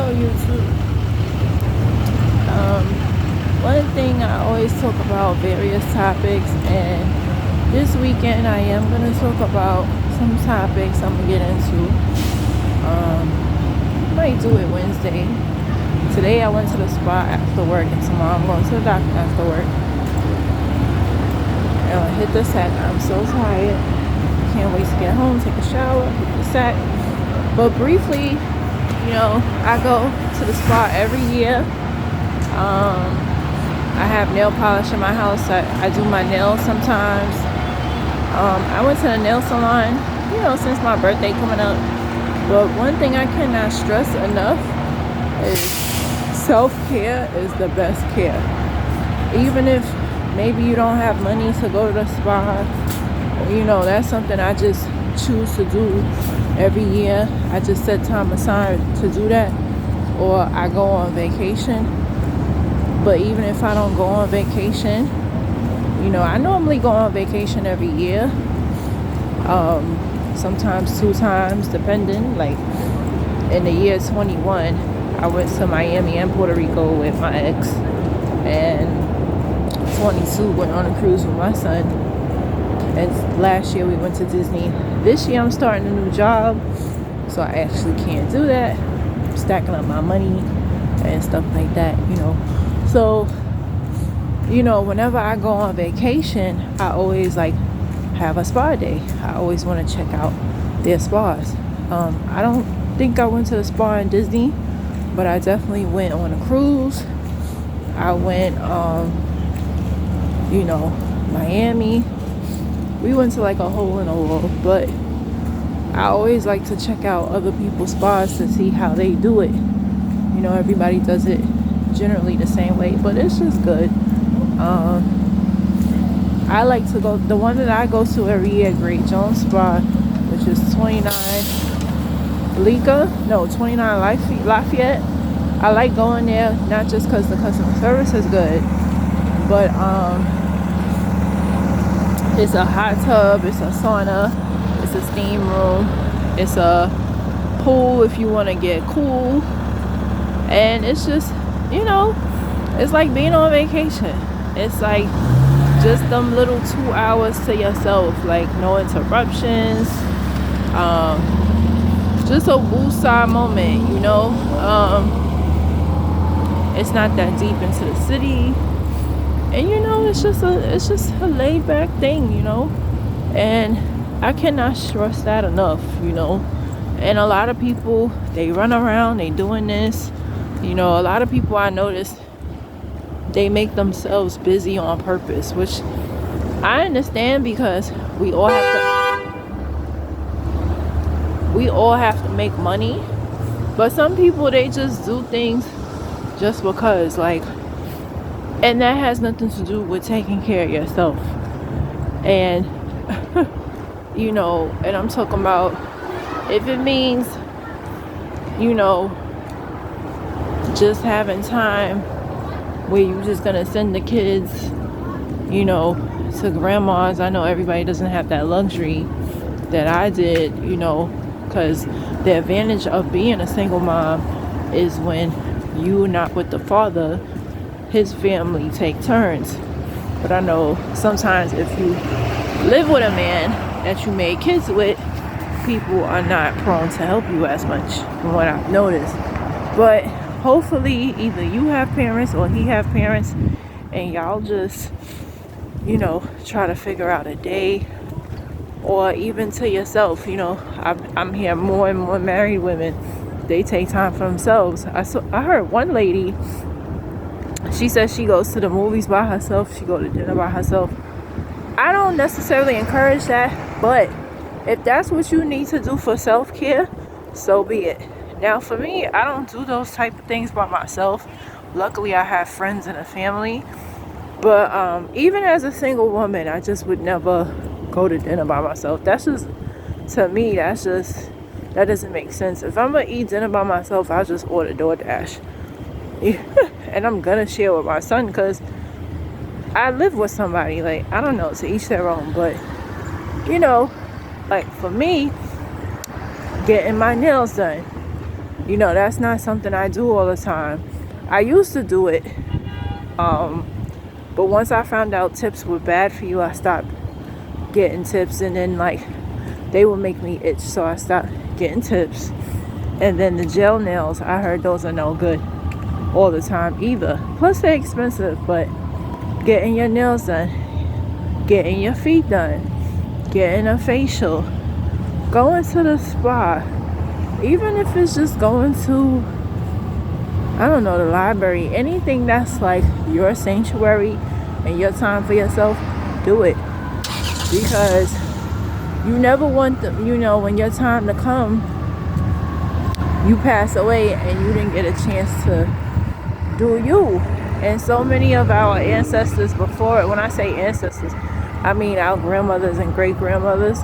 Hello YouTube. One thing I always talk about various topics, and this weekend I am going to talk about some topics I'm going to get into. Might do it Wednesday. Today I went to the spa after work, and tomorrow I'm going to the doctor after work. And I hit the sack. I'm so tired. Can't wait to get home, take a shower, hit the sack. But briefly, I go to the spa every year. I have nail polish in my house. I do my nails sometimes. I went to the nail salon, since my birthday coming up. But one thing I cannot stress enough is self-care is the best care. Even if maybe you don't have money to go to the spa, that's something I just choose to do every year. I just set time aside to do that, or I go on vacation. But even if I don't go on vacation, I normally go on vacation every year. Sometimes 2 times, depending. Like in the year 21, I went to Miami and Puerto Rico with my ex, and 22 went on a cruise with my son. And last year we went to Disney. This year I'm starting a new job, so I actually can't do that. I'm stacking up my money and stuff like that, So, whenever I go on vacation, I always have a spa day. I always want to check out their spas. I don't think I went to the spa in Disney, but I definitely went on a cruise. I went, Miami. We went to a hole in the wall, but I always like to check out other people's spas to see how they do it. Everybody does it generally the same way, but it's just good. I like to go, the one that I go to every year, Great Jones Spa, which is 29 Lafayette. I like going there, not just because the customer service is good, but it's a hot tub, it's a sauna, it's a steam room, it's a pool if you want to get cool, and it's just, it's like being on vacation. It's like just them little 2 hours to yourself, no interruptions, just a woosah moment, it's not that deep into the city, and it's just a laid back thing, and I cannot stress that enough, and a lot of people, they run around, they doing this, a lot of people I noticed, they make themselves busy on purpose, which I understand, because we all have to make money. But some people, they just do things just because, and that has nothing to do with taking care of yourself. And and I'm talking about, if it means just having time where you're just gonna send the kids, to grandma's. I know everybody doesn't have that luxury that I did, because the advantage of being a single mom is when you're not with the father, his family take turns. But I know sometimes if you live with a man that you made kids with, people are not prone to help you as much, from what I've noticed. But hopefully either you have parents or he have parents, and y'all just try to figure out a day, or even to yourself. I'm hearing more and more married women, they take time for themselves. I heard one lady, she says she goes to the movies by herself, she go to dinner by herself. I don't necessarily encourage that, but if that's what you need to do for self-care, so be it. Now for me, I don't do those type of things by myself. Luckily I have friends and a family, but even as a single woman, I just would never go to dinner by myself. That's just, to me, that doesn't make sense. If I'm gonna eat dinner by myself, I'll just order DoorDash. And I'm gonna share with my son, because I live with somebody. I don't know, to each their own, but for me, getting my nails done, That's not something I do all the time. I used to do it, but once I found out tips were bad for you, I stopped getting tips, and then like they would make me itch, so I stopped getting tips. And then the gel nails, I heard those are no good all the time either. Plus they're expensive, but getting your nails done, getting your feet done, getting a facial, going to the spa, even if it's just going to, I don't know, the library, anything that's like your sanctuary and your time for yourself, do it. Because you never want them, when your time to come, you pass away and you didn't get a chance to do you. And so many of our ancestors before, when I say ancestors, I mean our grandmothers and great grandmothers,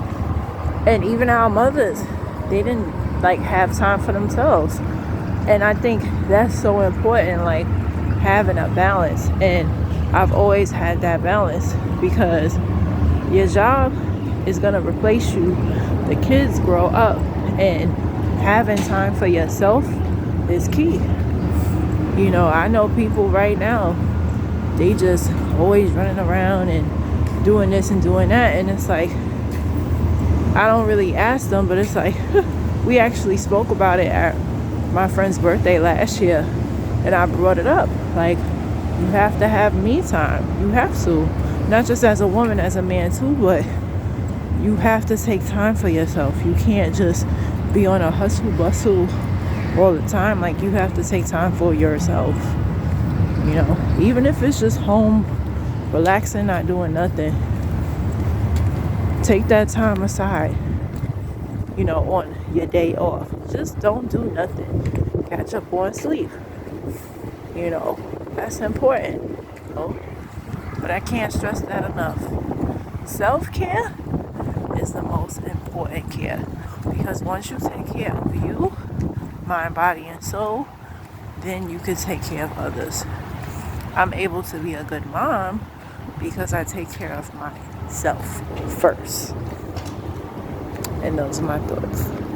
and even our mothers, they didn't like have time for themselves. And I think that's so important, like having a balance. And I've always had that balance, because your job is gonna replace you. The kids grow up, and having time for yourself is key. I know people right now, they just always running around and doing this and doing that, and it's like, I don't really ask them, but it's like we actually spoke about it at my friend's birthday last year, and I brought it up, like, you have to have me time. You have to, not just as a woman, as a man too, but you have to take time for yourself. You can't just be on a hustle bustle all the time. Like, you have to take time for yourself, even if it's just home relaxing, not doing nothing. Take that time aside, on your day off. Just don't do nothing. Catch up on sleep. That's important. But I can't stress that enough. Self-care is the most important care, because once you take care of you, mind, body, and soul, then you can take care of others. I'm able to be a good mom because I take care of myself first. And those are my thoughts.